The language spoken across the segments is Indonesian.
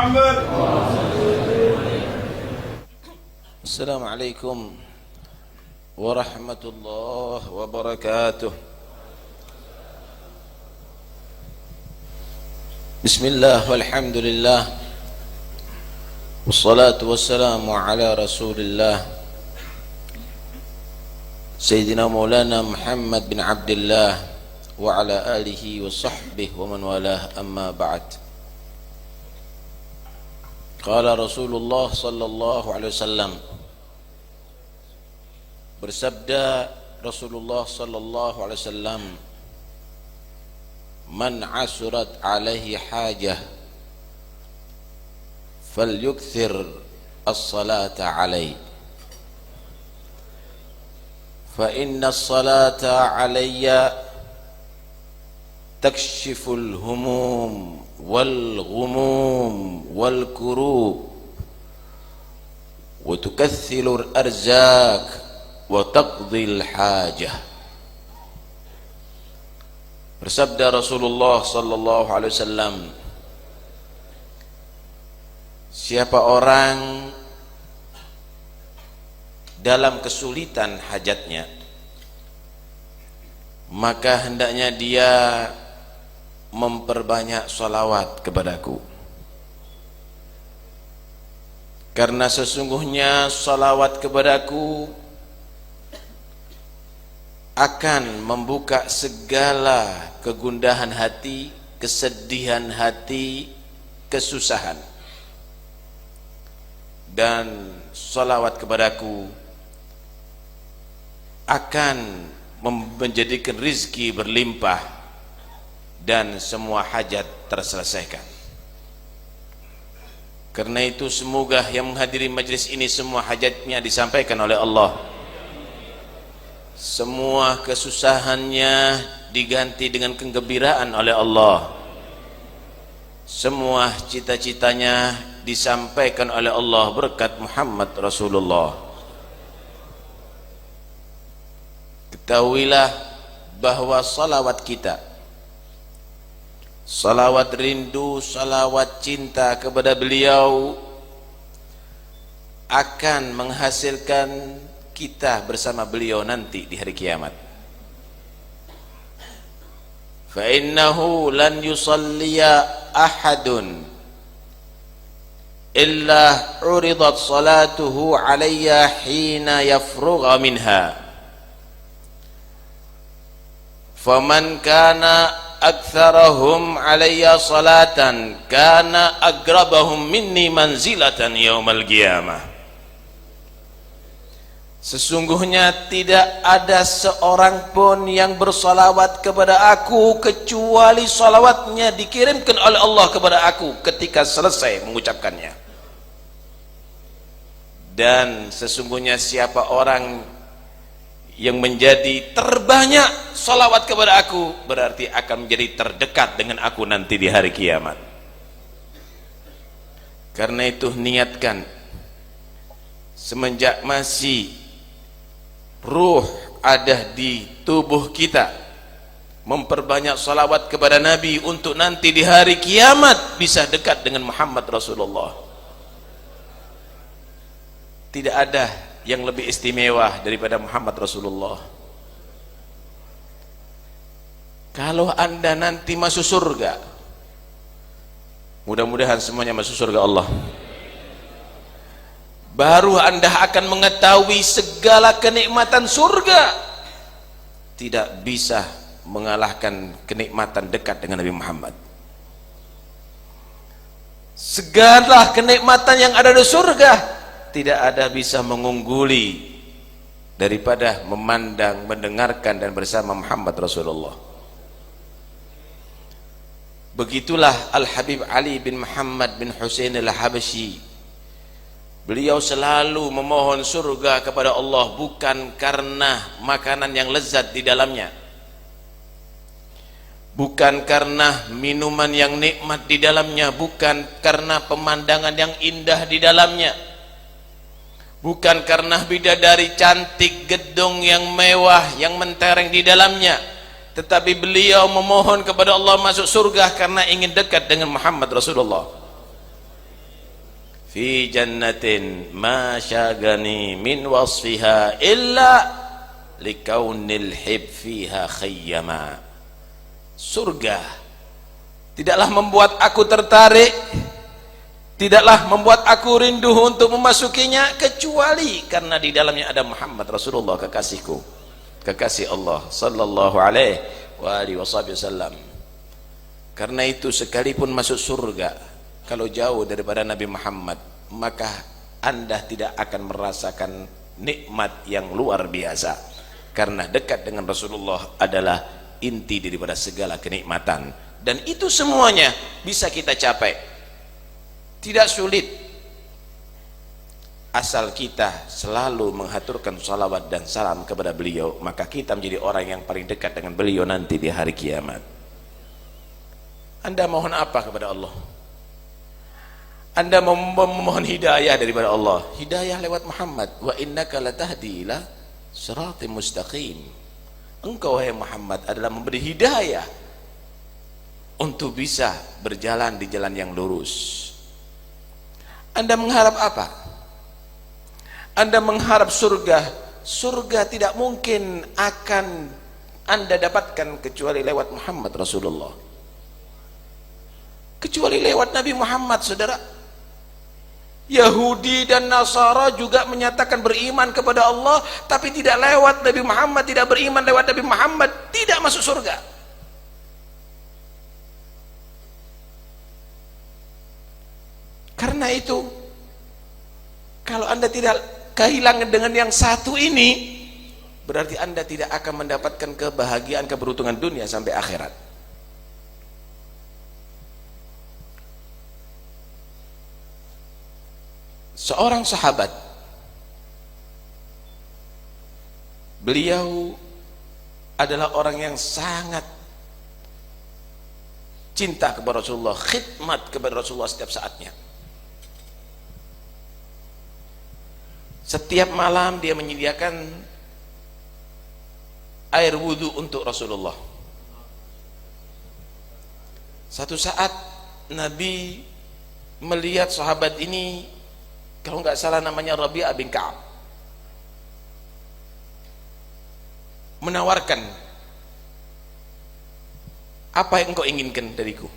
محمد. السلام عليكم ورحمة الله وبركاته. بسم الله والحمد لله والصلاة والسلام على رسول الله سيدنا مولانا محمد بن عبد الله وعلى آله وصحبه ومن والاه. أما بعد، قال رسول الله صلى الله عليه وسلم, bersabda Rasulullah sallallahu alaihi wasallam, man asurat alaihi hajah falyukthir as-salata alaihi fa inna as-salata alayya takshiful humum wal ghumum wal kurub wa tukaththilul arzaq wa taqdil hajah. Bersabda Rasulullah sallallahu alaihi wasallam, siapa orang dalam kesulitan hajatnya, maka hendaknya dia memperbanyak salawat kepadaku, karena sesungguhnya salawat kepadaku akan membuka segala kegundahan hati, kesedihan hati, kesusahan. Dan salawat kepadaku akan menjadikan rizki berlimpah dan semua hajat terselesaikan. Karena itu semoga yang menghadiri majlis ini semua hajatnya disampaikan oleh Allah, semua kesusahannya diganti dengan kegembiraan oleh Allah, semua cita-citanya disampaikan oleh Allah berkat Muhammad Rasulullah. Ketahuilah bahwa salawat kita, salawat rindu, salawat cinta kepada beliau akan menghasilkan kita bersama beliau nanti di hari kiamat. Fa innahu lan yusalliya ahadun illa uridat salatuhu alayya hina yafrugha minha, faman kana aktsarahum alayya salatan kana aqrabahum minni manzilatan yaumal qiyamah. Sesungguhnya tidak ada seorang pun yang bersalawat kepada aku kecuali salawatnya dikirimkan oleh Allah kepada aku ketika selesai mengucapkannya. Dan sesungguhnya siapa orang yang menjadi terbanyak salawat kepada aku berarti akan menjadi terdekat dengan aku nanti di hari kiamat. Karena itu niatkan semenjak masih ruh ada di tubuh kita, memperbanyak salawat kepada Nabi untuk nanti di hari kiamat bisa dekat dengan Muhammad Rasulullah. Tidak ada yang lebih istimewa daripada Muhammad Rasulullah. Kalau anda nanti masuk surga, mudah-mudahan semuanya masuk surga Allah, baru anda akan mengetahui segala kenikmatan surga. Tidak bisa mengalahkan kenikmatan dekat dengan Nabi Muhammad. Segala kenikmatan yang ada di surga tidak ada bisa mengungguli daripada memandang, mendengarkan dan bersama Muhammad Rasulullah. Begitulah Al-Habib Ali bin Muhammad bin Husain Al-Habasyi. Beliau selalu memohon surga kepada Allah bukan karena makanan yang lezat di dalamnya, bukan karena minuman yang nikmat di dalamnya, bukan karena pemandangan yang indah di dalamnya, bukan karena bidadari cantik, gedung yang mewah yang mentereng di dalamnya, tetapi beliau memohon kepada Allah masuk surga karena ingin dekat dengan Muhammad Rasulullah. fi jannatin ma syagani min wasfiha illa likaunil hib fiha khayyama. Surga tidaklah membuat aku tertarik, tidaklah membuat aku rindu untuk memasukinya, kecuali karena di dalamnya ada Muhammad Rasulullah, kekasihku, kekasih Allah sallallahu alaihi wasallam. Karena itu sekalipun masuk surga, kalau jauh daripada Nabi Muhammad, maka Anda tidak akan merasakan nikmat yang luar biasa. Karena dekat dengan Rasulullah adalah inti daripada segala kenikmatan, dan itu semuanya bisa kita capai, tidak sulit, asal kita selalu menghaturkan salawat dan salam kepada beliau, maka kita menjadi orang yang paling dekat dengan beliau nanti di hari kiamat. Anda mohon apa kepada Allah? Anda memohon hidayah daripada Allah, hidayah lewat Muhammad. Wa innaka latahdi ila siratim mustaqim. Engkau wahai Muhammad adalah memberi hidayah untuk bisa berjalan di jalan yang lurus. Anda mengharap apa? Anda mengharap surga. Surga tidak mungkin akan Anda dapatkan kecuali lewat Muhammad Rasulullah, kecuali lewat Nabi Muhammad. Saudara, Yahudi dan Nasara juga menyatakan beriman kepada Allah, tapi tidak lewat Nabi Muhammad, tidak beriman lewat Nabi Muhammad, tidak masuk surga. Karena itu, kalau Anda tidak kehilangan dengan yang satu ini, berarti Anda tidak akan mendapatkan kebahagiaan, keberuntungan dunia sampai akhirat. Seorang sahabat, beliau adalah orang yang sangat cinta kepada Rasulullah, khidmat kepada Rasulullah setiap saatnya. Setiap malam dia menyediakan air wudhu untuk Rasulullah. Satu saat Nabi melihat sahabat ini, kalau nggak salah namanya Rabi'ah bin Ka'ab, menawarkan, apa yang engkau inginkan dariku?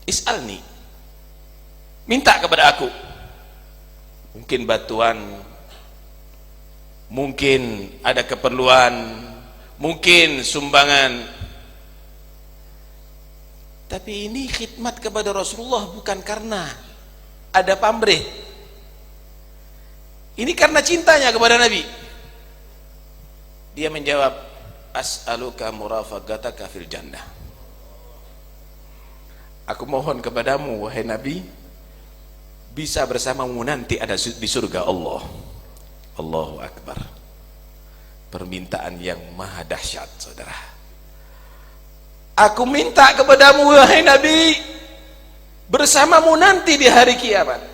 Is'alni, minta kepada aku. Mungkin bantuan, mungkin ada keperluan, mungkin sumbangan. Tapi ini khidmat kepada Rasulullah bukan karena ada pamrih, ini karena cintanya kepada Nabi. Dia menjawab, as'aluka murafaqataka fil jannah. Aku mohon kepadamu wahai Nabi, bisa bersamamu nanti ada di surga Allah. Allahu Akbar. Permintaan yang maha dahsyat, saudara. Aku minta kepadamu wahai Nabi, bersamamu nanti di hari kiamat,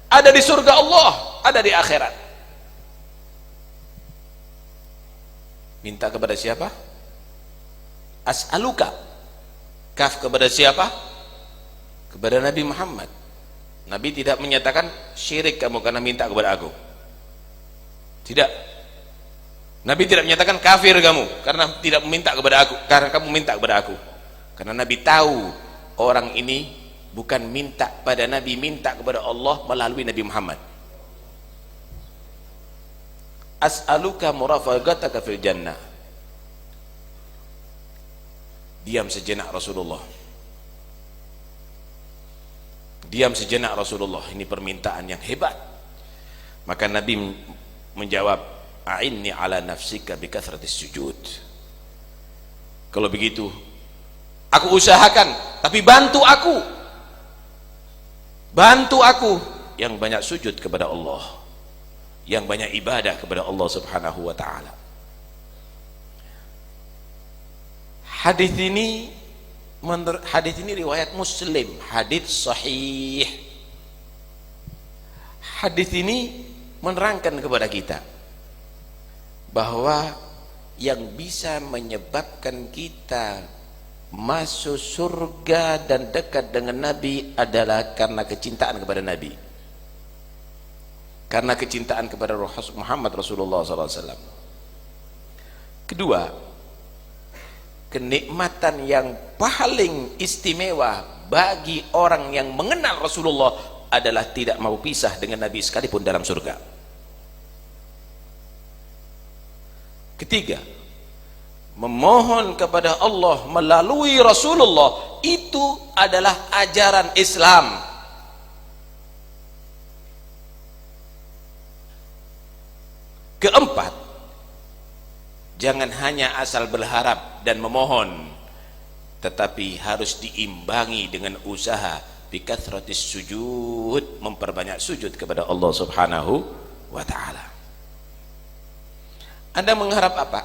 ada di surga Allah, ada di akhirat. Minta kepada siapa? As'aluka. Kaf kepada siapa? Kepada Nabi Muhammad. Nabi tidak menyatakan syirik kamu karena minta kepada aku, tidak. Nabi tidak menyatakan kafir kamu karena tidak meminta kepada aku, karena kamu minta kepada aku. Karena Nabi tahu orang ini bukan minta pada Nabi, minta kepada Allah melalui Nabi Muhammad. As'aluka murafaqataka fil jannah. Diam sejenak Rasulullah. Diam sejenak Rasulullah. Ini permintaan yang hebat. Maka Nabi menjawab, a'inni ala nafsika bi kathratis sujud. Kalau begitu, aku usahakan, tapi bantu aku. Bantu aku yang banyak sujud kepada Allah, yang banyak ibadah kepada Allah Subhanahu wa taala. Hadis ini riwayat Muslim, hadis sahih. Hadis ini menerangkan kepada kita bahwa yang bisa menyebabkan kita masuk surga dan dekat dengan Nabi adalah karena kecintaan kepada Nabi, karena kecintaan kepada Muhammad Rasulullah SAW. Kedua, kenikmatan yang paling istimewa bagi orang yang mengenal Rasulullah adalah tidak mau pisah dengan Nabi sekalipun dalam surga. Ketiga, memohon kepada Allah melalui Rasulullah itu adalah ajaran Islam. Keempat, jangan hanya asal berharap dan memohon, tetapi harus diimbangi dengan usaha bikathratis sujud, memperbanyak sujud kepada Allah Subhanahu wa ta'ala. Anda mengharap apa?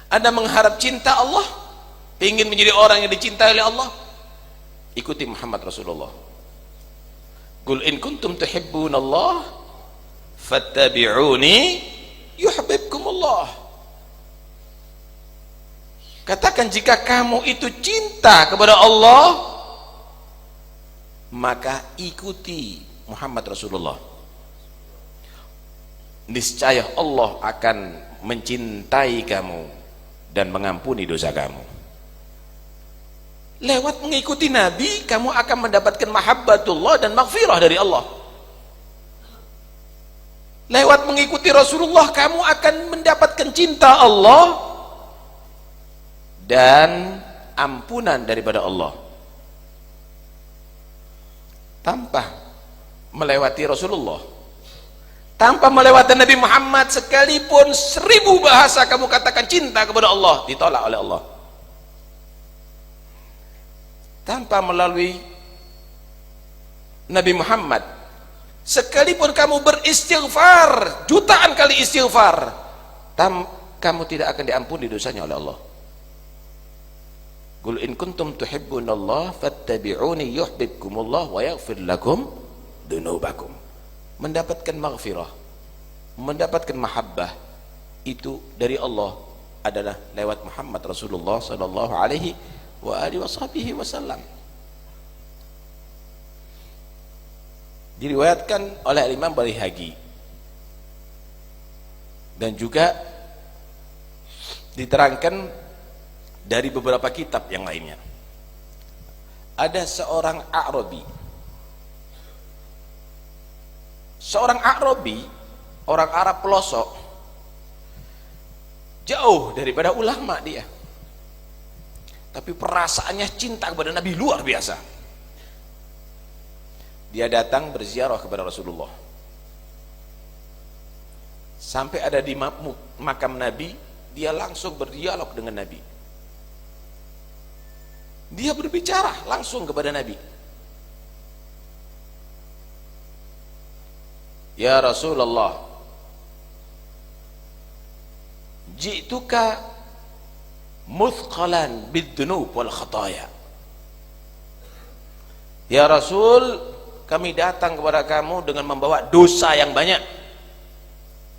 Anda mengharap cinta Allah, ingin menjadi orang yang dicintai oleh Allah, ikuti Muhammad Rasulullah. Qul in kuntum tuhibbunallah fattabi'uni yuhibbukumullah. Katakan, jika kamu itu cinta kepada Allah, maka ikuti Muhammad Rasulullah. Niscaya Allah akan mencintai kamu dan mengampuni dosa kamu. Lewat mengikuti Nabi, kamu akan mendapatkan mahabbatullah dan maghfirah dari Allah. Lewat mengikuti Rasulullah, kamu akan mendapatkan cinta Allah dan ampunan daripada Allah. Tanpa melewati Rasulullah, tanpa melewati Nabi Muhammad, sekalipun 1000 bahasa kamu katakan cinta kepada Allah, ditolak oleh Allah. Tanpa melalui Nabi Muhammad, sekalipun kamu beristighfar jutaan kali istighfar, kamu tidak akan diampuni dosanya oleh Allah. Qul in kuntum tuhibbunallah fattabi'uni yuhibbukumullah wa yaghfir lakum dunubakum. Mendapatkan maghfirah, mendapatkan mahabbah itu dari Allah adalah lewat Muhammad Rasulullah sallallahu alaihi wa alihi wasallam. Diriwayatkan oleh Imam Baihaqi dan juga diterangkan dari beberapa kitab yang lainnya. Ada seorang A'rabi, orang Arab pelosok, jauh daripada ulama dia, tapi perasaannya cinta kepada Nabi luar biasa. Dia datang berziarah kepada Rasulullah, sampai ada di makam Nabi, dia langsung berdialog dengan Nabi. Dia berbicara langsung kepada Nabi. Ya Rasulullah, ji'tuka muthqalan bid-dunub wal khataya. Ya Rasul, kami datang kepada kamu dengan membawa dosa yang banyak,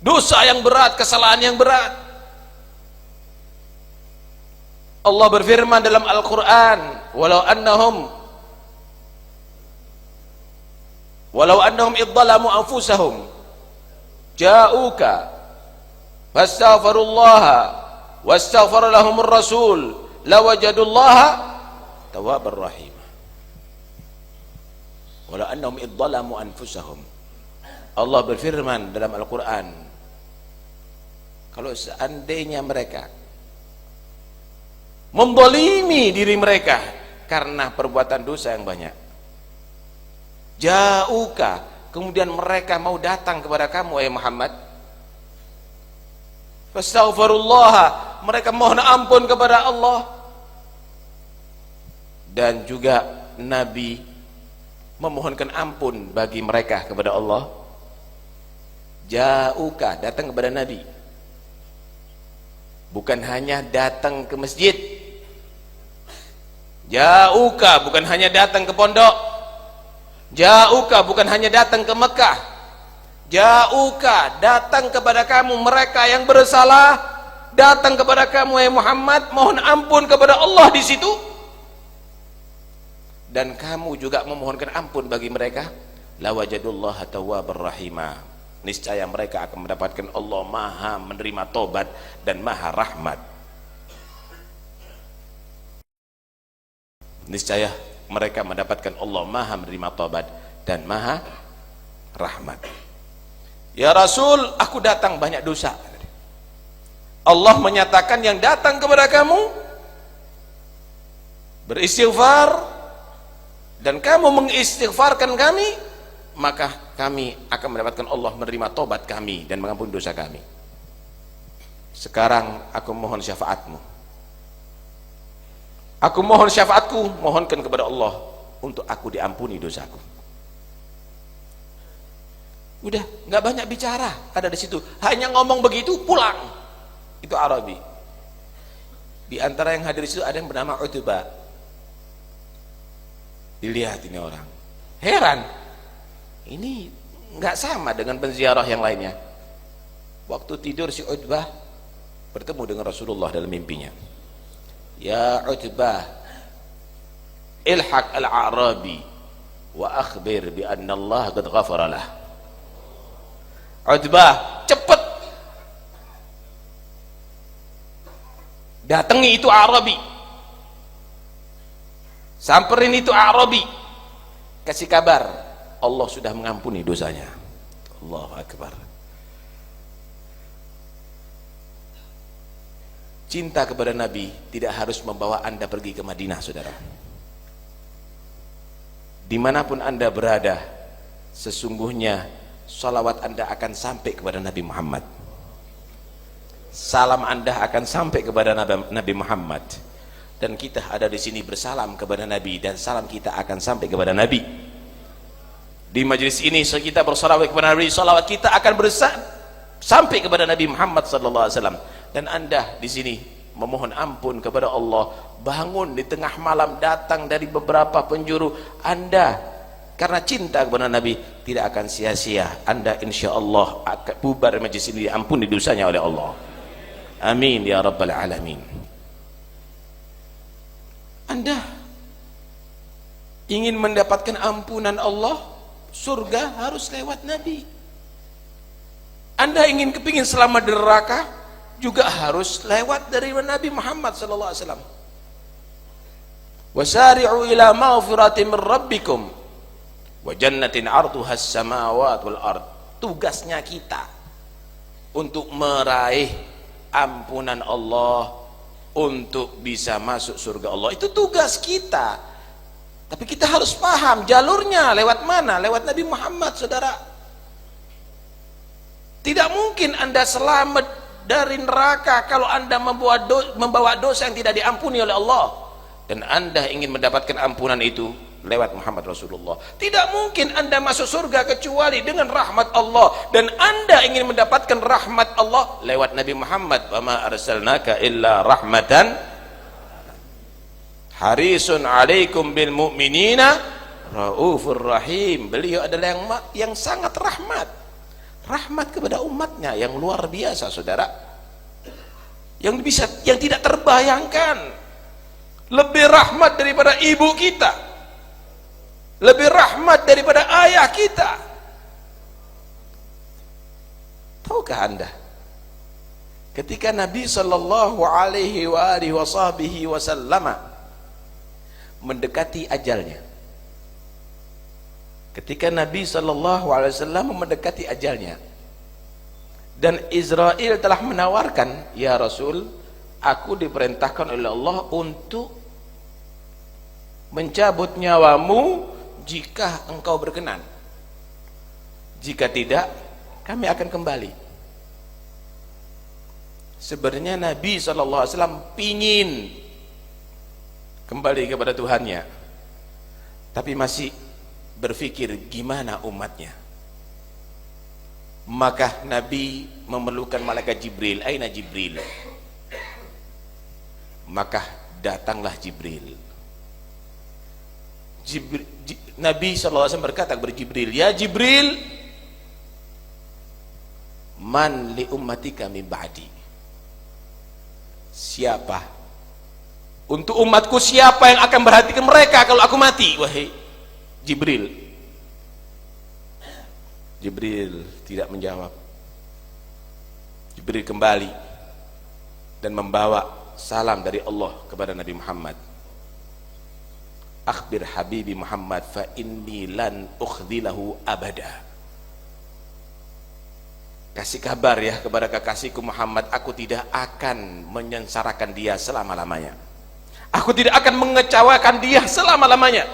dosa yang berat, kesalahan yang berat. Allah berfirman dalam Al-Quran, walau annahum idzalamu anfusahum ja'uka fastaghfirullaha wastaghfara lahumur rasul lawajadullaha tawwabar rahim. Walau annahum idzalamu anfusahum, Allah berfirman dalam Al-Quran, kalau seandainya mereka membolimi diri mereka karena perbuatan dosa yang banyak, ja'uka, kemudian mereka mau datang kepada kamu wahai Muhammad, fastaghfirullah, mereka mohon ampun kepada Allah, dan juga Nabi memohonkan ampun bagi mereka kepada Allah. Ja'uka, datang kepada Nabi, bukan hanya datang ke masjid. Ja'uka, bukan hanya datang ke pondok. Ja'uka, bukan hanya datang ke Mekah. Ja'uka, datang kepada kamu mereka yang bersalah, datang kepada kamu wahai Muhammad, mohon ampun kepada Allah di situ, dan kamu juga memohonkan ampun bagi mereka, lawajadullaha tawwabar rahima, niscaya mereka akan mendapatkan Allah maha menerima tobat dan maha rahmat. Niscaya mereka mendapatkan Allah maha menerima tobat dan maha rahmat. Ya Rasul, aku datang banyak dosa. Allah menyatakan yang datang kepada kamu beristighfar dan kamu mengistighfarkan kami, maka kami akan mendapatkan Allah menerima tobat kami dan mengampuni dosa kami. Sekarang aku mohon syafaatmu, aku mohon syafaatku, mohonkan kepada Allah untuk aku diampuni dosaku. Udah, nggak banyak bicara, ada di situ, hanya ngomong begitu pulang. Itu Arabi. Di antara yang hadir di situ ada yang bernama Utbah. Dilihat ini orang, heran, ini nggak sama dengan penziarah yang lainnya. Waktu tidur si Utbah bertemu dengan Rasulullah dalam mimpinya. Ya Utbah, ilhaq al-Arabi wa akhbir bi anna Allah qad ghafara lah. Utbah, cepat datangi itu Arabi, samperin itu Arabi, kasih kabar Allah sudah mengampuni dosanya. Allahu Akbar. Cinta kepada Nabi tidak harus membawa Anda pergi ke Madinah, saudara. Dimanapun Anda berada, sesungguhnya salawat Anda akan sampai kepada Nabi Muhammad, salam Anda akan sampai kepada Nabi Muhammad, dan kita ada di sini bersalam kepada Nabi dan salam kita akan sampai kepada Nabi. Di majelis ini kita bersalawat kepada Nabi, salawat kita akan sampai kepada Nabi Muhammad sallallahu alaihi wasallam. Dan Anda di sini memohon ampun kepada Allah, bangun di tengah malam datang dari beberapa penjuru, Anda karena cinta kepada Nabi tidak akan sia-sia. Anda insyaallah akan bubar majelis ini, diampuni dosanya oleh Allah. Amin ya rabbal alamin. Anda ingin mendapatkan ampunan Allah, surga harus lewat Nabi. Anda kepingin selamat dari neraka, juga harus lewat dari Nabi Muhammad sallallahu alaihi wasallam. Wasari'u ila maghfiratin min rabbikum wa jannatin 'arduha as-samawati wal ard. Tugasnya kita untuk meraih ampunan Allah, untuk bisa masuk surga Allah. Itu tugas kita. Tapi kita harus paham jalurnya lewat mana? Lewat Nabi Muhammad, saudara. Tidak mungkin Anda selamat dari neraka kalau Anda membawa dosa yang tidak diampuni oleh Allah, dan Anda ingin mendapatkan ampunan itu lewat Muhammad Rasulullah. Tidak mungkin Anda masuk surga kecuali dengan rahmat Allah, dan Anda ingin mendapatkan rahmat Allah lewat Nabi Muhammad. Wa ma arsalnaka illa rahmatan, harisun alaikum bil mu'minina raufur rahim. Beliau adalah yang sangat rahmat kepada umatnya, yang luar biasa, saudara, yang tidak terbayangkan. Lebih rahmat daripada ibu kita, lebih rahmat daripada ayah kita. Tahukah Anda, ketika Nabi sallallahu alaihi wasallam mendekati ajalnya, ketika Nabi sallallahu alaihi wasallam mendekati ajalnya dan Israel telah menawarkan, ya Rasul, aku diperintahkan oleh Allah untuk mencabut nyawamu jika engkau berkenan, jika tidak kami akan kembali. Sebenarnya Nabi sallallahu alaihi wasallam pingin kembali kepada Tuhannya, tapi masih berpikir gimana umatnya. Maka Nabi memerlukan malaikat Jibril. Aina Jibril? Maka datanglah Jibril. Nabi SAW berkata kepada Jibril, ya Jibril, man li ummatika min ba'di, Siapa? Untuk umatku siapa yang akan perhatikan mereka kalau aku mati? Wahai Jibril. Jibril tidak menjawab. Jibril kembali dan membawa salam dari Allah kepada Nabi Muhammad. Akhbir habibi Muhammad fa inni lan ukhdilahu abada. Kasih kabar ya kepada kekasihku Muhammad, aku tidak akan menyengsarakan dia selama-lamanya. Aku tidak akan mengecewakan dia selama-lamanya.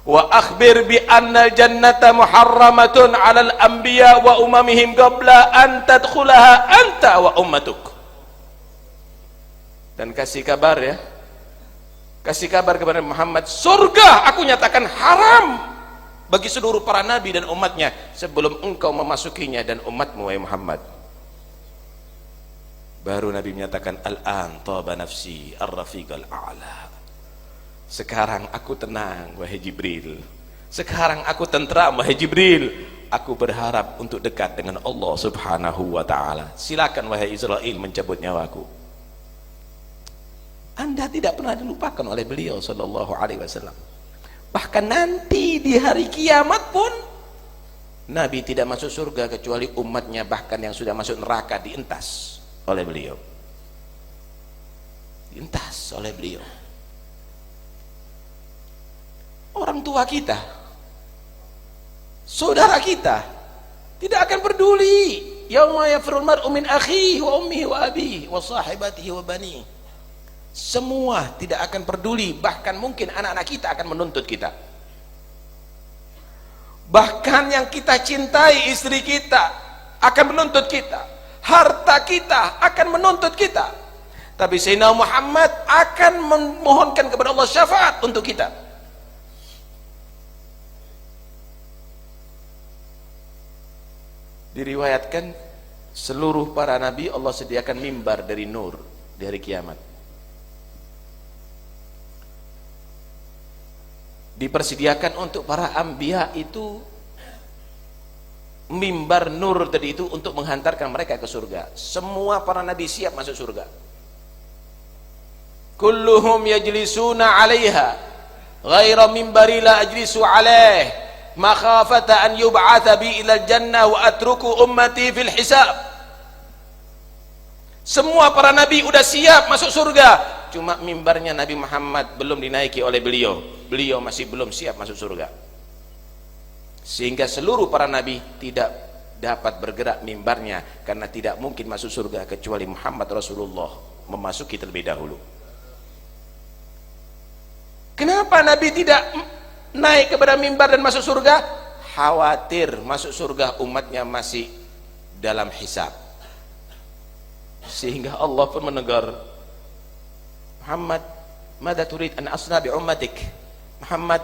Wa akhbir bi anna jannata muharramatun 'alal anbiya wa umamihim qabla an tadkhulaha anta wa ummatuk. Dan kasih kabar ya. Kasih kabar kepada Muhammad, surga aku nyatakan haram bagi seluruh para nabi dan umatnya sebelum engkau memasukinya dan umatmu wahai Muhammad. Baru Nabi menyatakan al-an taba nafsi ar-rafiqal a'la. Sekarang aku tenang wahai Jibril. Sekarang aku tentram wahai Jibril. Aku berharap untuk dekat dengan Allah Subhanahu wa taala. Silakan wahai Israel mencabut nyawaku. Anda tidak pernah dilupakan oleh beliau sallallahu alaihi wasallam. Bahkan nanti di hari kiamat pun Nabi tidak masuk surga kecuali umatnya, bahkan yang sudah masuk neraka dientas oleh beliau. Dientas oleh beliau. Orang tua kita, saudara kita tidak akan peduli. Yauma yafirul mar'u min akhihi wa ummihi wa abihi wa sahibatihi wa banihi. Semua tidak akan peduli, bahkan mungkin anak-anak kita akan menuntut kita. Bahkan yang kita cintai, istri kita akan menuntut kita, harta kita akan menuntut kita. Tapi Sayyidina Muhammad akan memohonkan kepada Allah syafaat untuk kita. Diriwayatkan seluruh para nabi Allah sediakan mimbar dari nur di hari kiamat. Dipersediakan untuk para anbiya itu mimbar nur tadi itu untuk menghantarkan mereka ke surga. Semua para nabi siap masuk surga. Kulluhum yajlisuna 'alaiha ghaira mimbari la ajlisu 'alaih makhafata an yub'atha bi ila jannah wa atruku ummati fil hisab. Semua para nabi udah siap masuk surga, cuma mimbarnya Nabi Muhammad belum dinaiki oleh beliau. Beliau masih belum siap masuk surga, sehingga seluruh para nabi tidak dapat bergerak mimbarnya, karena tidak mungkin masuk surga kecuali Muhammad Rasulullah memasuki terlebih dahulu. Kenapa nabi tidak naik kepada mimbar dan masuk surga? Khawatir masuk surga umatnya masih dalam hisab, sehingga Allah pun menegur Muhammad, mada turid an asna bi ummatik. Muhammad,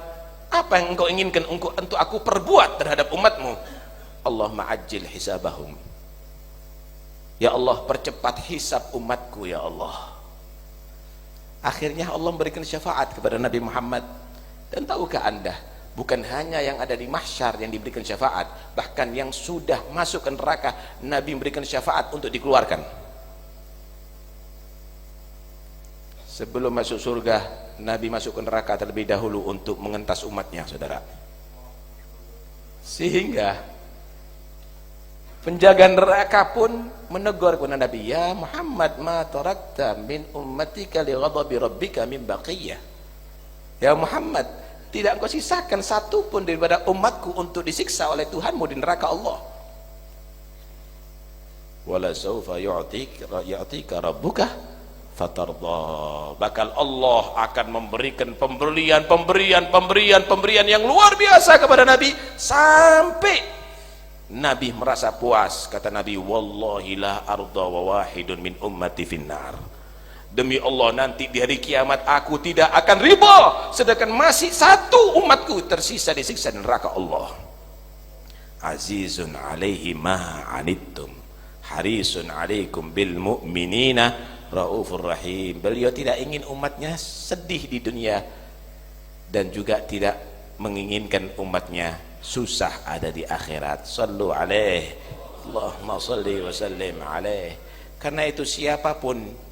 apa yang engkau inginkan untuk aku perbuat terhadap umatmu? Allah ma'ajil hisabahum. Ya Allah, percepat hisab umatku ya Allah. Akhirnya Allah memberikan syafaat kepada Nabi Muhammad. Dan tahukah anda, bukan hanya yang ada di mahsyar yang diberikan syafaat, bahkan yang sudah masuk ke neraka Nabi memberikan syafaat untuk dikeluarkan. Sebelum masuk surga, Nabi masuk ke neraka terlebih dahulu untuk mengentas umatnya, saudara. Sehingga penjaga neraka pun menegur kepada Nabi, ya Muhammad, ma tarakta min ummatika li ghadabi rabbika min baqiyah. Ya Muhammad, tidak engkau sisakan satu pun daripada umatku untuk disiksa oleh Tuhanmu di neraka Allah. Wala sawfa yu'tika rabbuka fatarda. Bakal Allah akan memberikan pemberian yang luar biasa kepada Nabi, sampai Nabi merasa puas. Kata Nabi, wallahi la arda wa wahidun min ummati finnar. Demi Allah, nanti di hari kiamat aku tidak akan riba sedangkan masih satu umatku tersisa disiksa di neraka Allah. Azizun alaihi ma anittum harisun alaikum bil mu'minina Raufur Rahim. Beliau tidak ingin umatnya sedih di dunia dan juga tidak menginginkan umatnya susah ada di akhirat. Sallu alaihi Allahumma salli wa sallim alaihi. Karena itu siapapun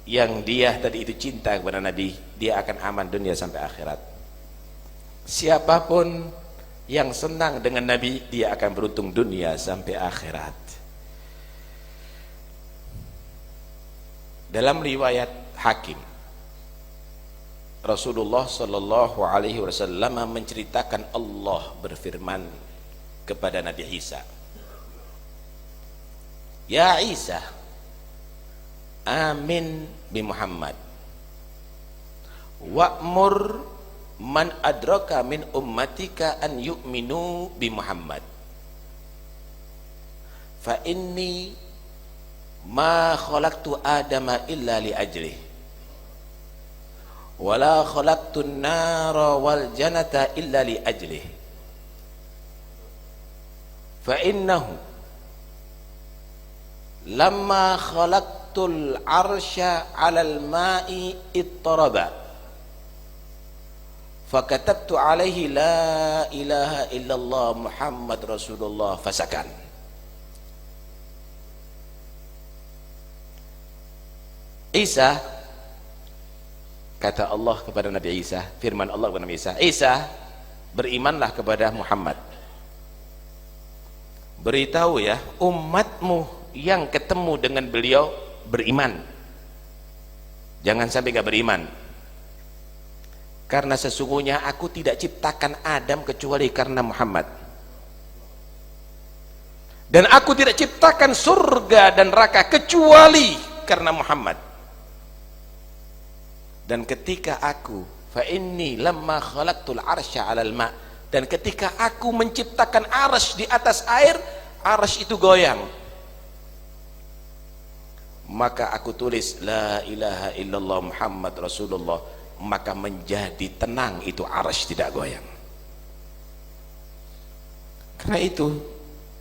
yang dia tadi itu cinta kepada Nabi, dia akan aman dunia sampai akhirat. Siapapun yang senang dengan Nabi, dia akan beruntung dunia sampai akhirat. Dalam riwayat Hakim, Rasulullah sallallahu alaihi wasallam menceritakan Allah berfirman kepada Nabi Isa, "Ya Isa, amin bi Muhammad wa'mur man adraka min ummatika an yu'minu bi Muhammad fa inni ma khalaqtu adama illa li ajlih wala khalaqtu an-nara wal jannata illa li ajlih fa innahu lamma khalaqtul arsya 'alal ma'i ittaraba fakatabtu alaihi la ilaha illallah Muhammad Rasulullah fasakan." Isa, kata Allah kepada Nabi Isa, firman Allah kepada Nabi Isa, "Isa, berimanlah kepada Muhammad. Beritahu ya umatmu yang ketemu dengan beliau beriman. Jangan sampai gak beriman. Karena sesungguhnya aku tidak ciptakan Adam kecuali karena Muhammad. Dan aku tidak ciptakan surga dan neraka kecuali karena Muhammad. Dan ketika aku fa inni lamma khalaqtul arsya 'alal ma', dan ketika aku menciptakan arsy di atas air, arsy itu goyang. Maka aku tulis la ilaha illallah Muhammad Rasulullah, maka menjadi tenang itu arsy, tidak goyang. Karena itu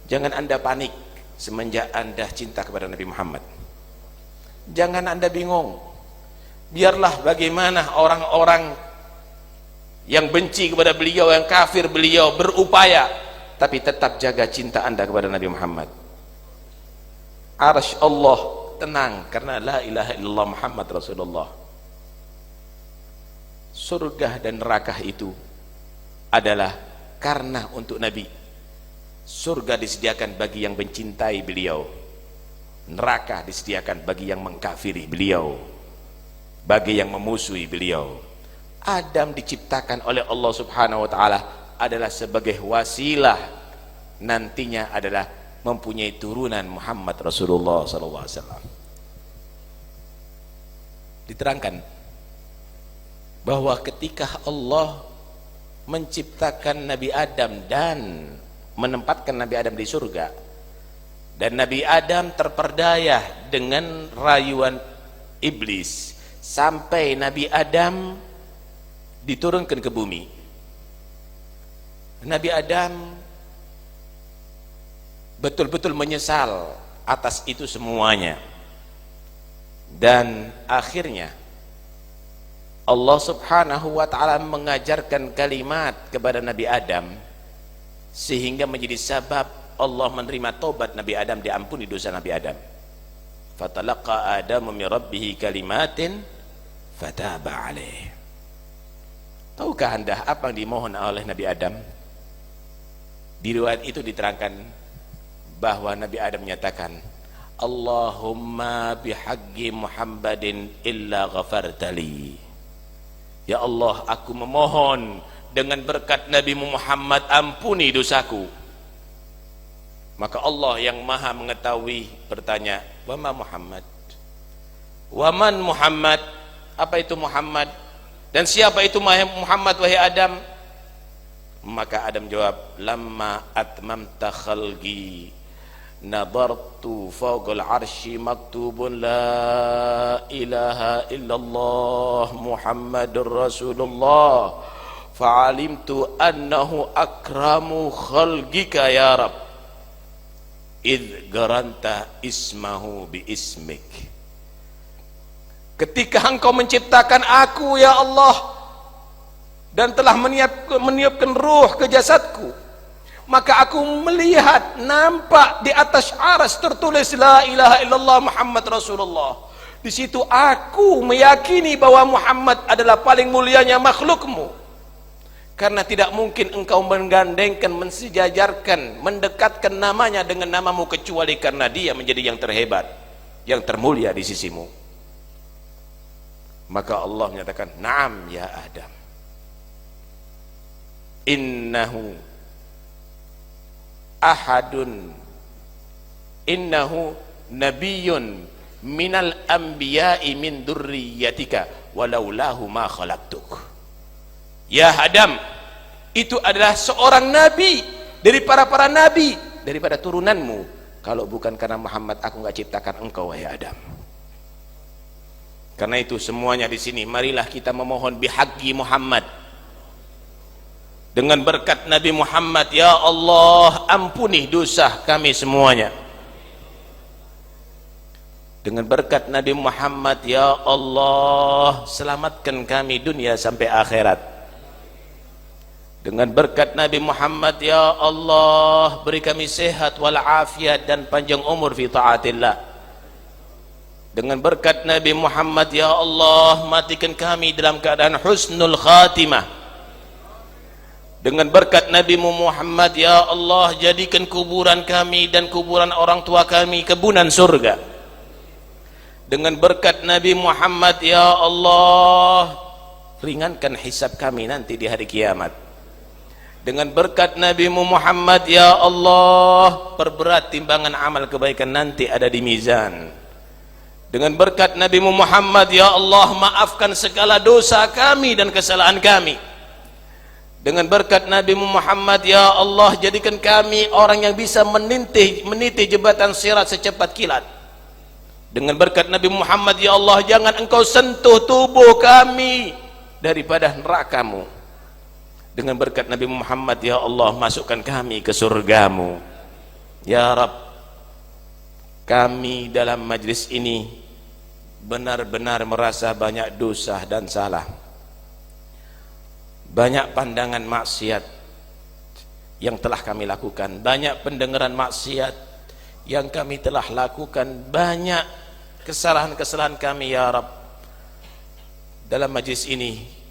jangan Anda panik semenjak Anda cinta kepada Nabi Muhammad. Jangan Anda bingung. Biarlah bagaimana orang-orang yang benci kepada beliau, yang kafir beliau berupaya, tapi tetap jaga cinta Anda kepada Nabi Muhammad. Arsy Allah tenang karena la ilaha illallah Muhammad Rasulullah. Surga dan neraka itu adalah karena untuk Nabi. Surga disediakan bagi yang mencintai beliau, neraka disediakan bagi yang mengkafiri beliau, bagi yang memusuhi beliau. Adam diciptakan oleh Allah subhanahu wa ta'ala adalah sebagai wasilah, nantinya adalah mempunyai turunan Muhammad Rasulullah SAW. Diterangkan bahwa ketika Allah menciptakan Nabi Adam dan menempatkan Nabi Adam di surga, dan Nabi Adam terperdaya dengan rayuan iblis sampai Nabi Adam diturunkan ke bumi, Nabi Adam betul-betul menyesal atas itu semuanya. Dan akhirnya Allah subhanahu wa ta'ala mengajarkan kalimat kepada Nabi Adam sehingga menjadi sebab Allah menerima taubat Nabi Adam, diampuni dosa Nabi Adam. Fatalaqa Adamu min rabbihi kalimatin fataba alaih. Tahukah Anda apa yang dimohon oleh Nabi Adam? Di riwayat itu diterangkan bahwa Nabi Adam menyatakan, Allahumma bihaqqi Muhammadin illa ghafartali. Ya Allah, aku memohon dengan berkat Nabi Muhammad, ampuni dosaku. Maka Allah yang maha mengetahui bertanya, wa ma Muhammad? Wa man Muhammad? Apa itu Muhammad? Dan siapa itu Muhammad wahai Adam? Maka Adam jawab, lamma atmamta khalqi nabartu fawqal arsy maktubun la ilaha illallah Muhammadur Rasulullah fa'alimtu annahu akramu khalqika ya Rab id garanta ismahu bi ismik. Ketika engkau menciptakan aku ya Allah dan telah meniupkan ruh ke jasadku, maka aku melihat, nampak di atas aras tertulis la ilaha illallah Muhammad Rasulullah. Di situ aku meyakini bahwa Muhammad adalah paling mulianya makhlukmu, karena tidak mungkin engkau menggandengkan, mensejajarkan, mendekatkan namanya dengan namamu kecuali karena dia menjadi yang terhebat, yang termulia di sisimu. Maka Allah menyatakan, "Na'am ya Adam, innahu nabiyyun minal anbiya'i min dzurriyyatika walaulahu ma khalaqtuk." Ya Adam, itu adalah seorang nabi dari para nabi daripada turunanmu. Kalau bukan karena Muhammad, aku enggak ciptakan engkau, wahai Adam. Karena itu semuanya di sini, marilah kita memohon bihaqqi Muhammad, dengan berkat Nabi Muhammad. Ya Allah, ampuni dosa kami semuanya. Dengan berkat Nabi Muhammad, ya Allah, selamatkan kami dunia sampai akhirat. Dengan berkat Nabi Muhammad, ya Allah, beri kami sehat walafiat dan panjang umur fi taatillah. Dengan berkat Nabi Muhammad, ya Allah, matikan kami dalam keadaan husnul khatimah. Dengan berkat Nabi Muhammad, ya Allah, jadikan kuburan kami dan kuburan orang tua kami kebunan surga. Dengan berkat Nabi Muhammad, ya Allah, ringankan hisab kami nanti di hari kiamat. Dengan berkat Nabi Muhammad, ya Allah, perberat timbangan amal kebaikan nanti ada di mizan. Dengan berkat Nabi Muhammad, ya Allah, maafkan segala dosa kami dan kesalahan kami. Dengan berkat Nabi Muhammad, ya Allah, jadikan kami orang yang bisa meniti jembatan sirat secepat kilat. Dengan berkat Nabi Muhammad, ya Allah, jangan engkau sentuh tubuh kami daripada neraka-Mu. Dengan berkat Nabi Muhammad, ya Allah, masukkan kami ke surgamu. Ya Rabb, kami dalam majlis ini benar-benar merasa banyak dosa dan salah, banyak pandangan maksiat yang telah kami lakukan, banyak pendengaran maksiat yang kami telah lakukan, banyak kesalahan-kesalahan kami. Ya Rabb, dalam majlis ini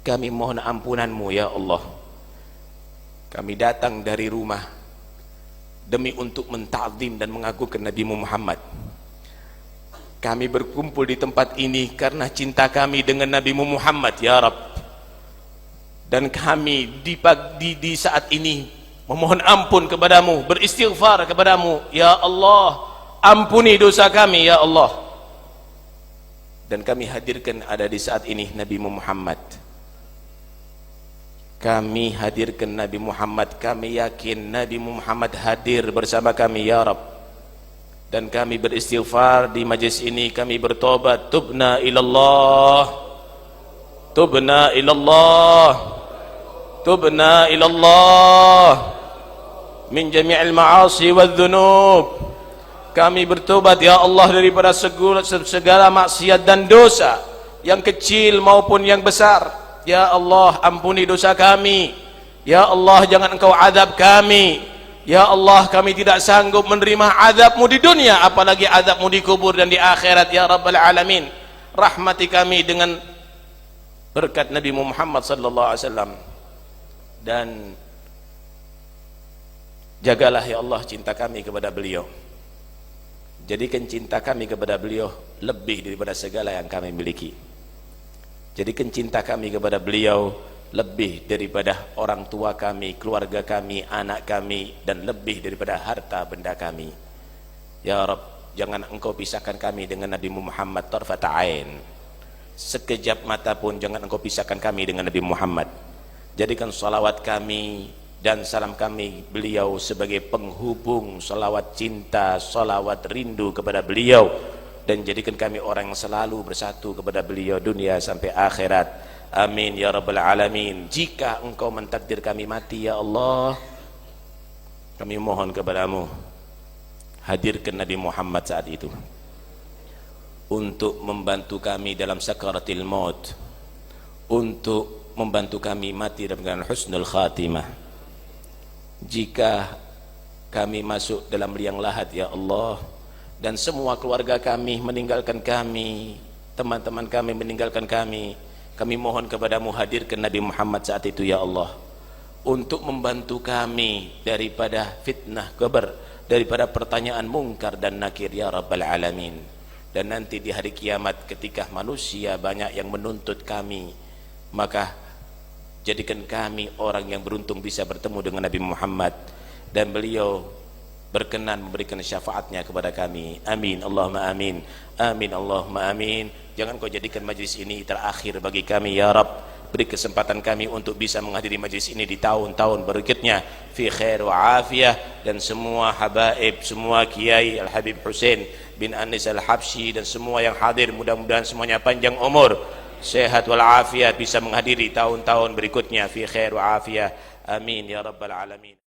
kami mohon ampunanmu, ya Allah. Kami datang dari rumah demi untuk menta'zim dan mengagungkan Nabi Muhammad. Kami berkumpul di tempat ini karena cinta kami dengan Nabi Muhammad, ya Rabb. Dan kami di saat ini memohon ampun kepadamu, beristighfar kepadamu, ya Allah, ampuni dosa kami, ya Allah. Dan kami hadirkan ada di saat ini Nabi Muhammad. Kami hadirkan Nabi Muhammad, kami yakin Nabi Muhammad hadir bersama kami, ya Rabb. Dan kami beristighfar di majlis ini, kami bertobat, tubna ilallah, tubna ilallah, tubna ilallah min jami'il ma'asi wal dhunub. Kami bertobat, ya Allah, daripada segala maksiat dan dosa, yang kecil maupun yang besar. Ya Allah, ampuni dosa kami. Ya Allah, jangan engkau azab kami. Ya Allah, kami tidak sanggup menerima azabmu di dunia, apalagi azabmu di kubur dan di akhirat, ya Rabbal Alamin. Rahmati kami dengan berkat Nabi Muhammad sallallahu alaihi wasallam. Dan jagalah, ya Allah, cinta kami kepada beliau. Jadikan cinta kami kepada beliau lebih daripada segala yang kami miliki. Jadikan cinta kami kepada beliau lebih daripada orang tua kami, keluarga kami, anak kami, dan lebih daripada harta benda kami. Ya Rabb, jangan engkau pisahkan kami dengan Nabi Muhammad tarfata ain. Sekejap mata pun jangan engkau pisahkan kami dengan Nabi Muhammad. Jadikan salawat kami dan salam kami beliau sebagai penghubung salawat cinta, salawat rindu kepada beliau. Dan jadikan kami orang yang selalu bersatu kepada beliau dunia sampai akhirat. Amin ya Rabbal Alamin. Jika engkau mentakdir kami mati, ya Allah, kami mohon kepadamu, hadirkan Nabi Muhammad saat itu untuk membantu kami dalam sakaratil maut, untuk membantu kami mati dengan husnul khatimah. Jika kami masuk dalam liang lahat, ya Allah, dan semua keluarga kami meninggalkan kami, teman-teman kami meninggalkan kami mohon kepadamu hadirkan Nabi Muhammad saat itu ya Allah, untuk membantu kami daripada fitnah kabar, daripada pertanyaan mungkar dan nakir ya Rabbal Alamin. Dan nanti di hari kiamat ketika manusia banyak yang menuntut kami, maka jadikan kami orang yang beruntung bisa bertemu dengan Nabi Muhammad dan beliau berkenan memberikan syafaatnya kepada kami. Amin Allahumma amin. Amin Allahumma amin. Jangan kau jadikan majlis ini terakhir bagi kami ya Rabb. Beri kesempatan kami untuk bisa menghadiri majlis ini di tahun-tahun berikutnya fi khair wa afiyah. Dan semua habaib, semua kiai Al-Habib Hussein bin Anis Al-Habsyi dan semua yang hadir, mudah-mudahan semuanya panjang umur, sehat wal afiat, bisa menghadiri tahun-tahun berikutnya fi khair wa afiyah. Amin ya Rabbal Alamin.